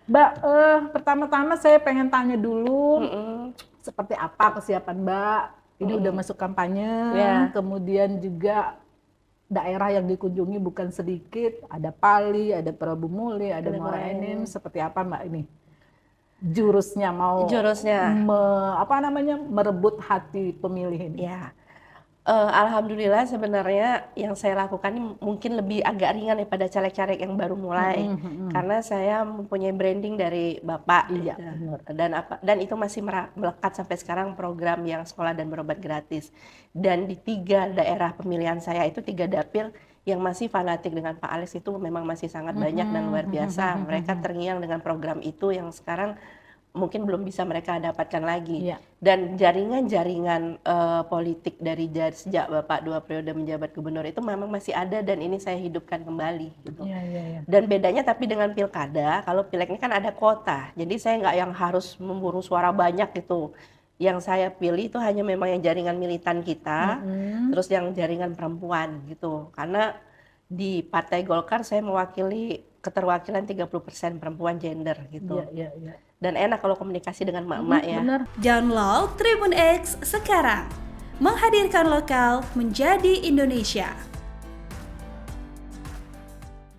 Mbak, pertama-tama saya pengen tanya dulu, Mm-mm. seperti apa kesiapan Mbak? Ini udah Mm-mm. masuk kampanye, Ya, kemudian juga daerah yang dikunjungi bukan sedikit, ada Pali, ada Prabu Muli, ada udah Muara mulai Enim, seperti apa Mbak ini? Jurusnya mau jurusnya. apa namanya merebut hati pemilih ini. Ya, alhamdulillah sebenarnya yang saya lakukan ini mungkin lebih agak ringan daripada caleg-caleg yang baru mulai, Mm-mm, mm-mm. karena saya mempunyai branding dari Bapak Iya, gitu. benar. Dan itu masih melekat sampai sekarang program yang sekolah dan berobat gratis. Dan di 3 daerah pemilihan saya itu 3 dapil yang masih fanatik dengan Pak Alex itu memang masih sangat banyak dan luar biasa. Mereka terngiang dengan program itu yang sekarang mungkin belum bisa mereka dapatkan lagi. Iya, Dan jaringan-jaringan politik sejak Bapak 2 periode menjabat gubernur itu memang masih ada dan ini saya hidupkan kembali gitu. iya, iya, iya. Dan bedanya tapi dengan pilkada, kalau pileg ini kan ada kota, jadi saya nggak yang harus memburu suara banyak gitu. Yang saya pilih itu hanya memang yang jaringan militan kita, Mm-mm. terus yang jaringan perempuan gitu. Karena di Partai Golkar saya mewakili keterwakilan 30% perempuan gender Iya, gitu. iya, iya. Dan enak kalau komunikasi dengan emak-emak ya. Benar. Download Tribun X sekarang. Menghadirkan lokal menjadi Indonesia.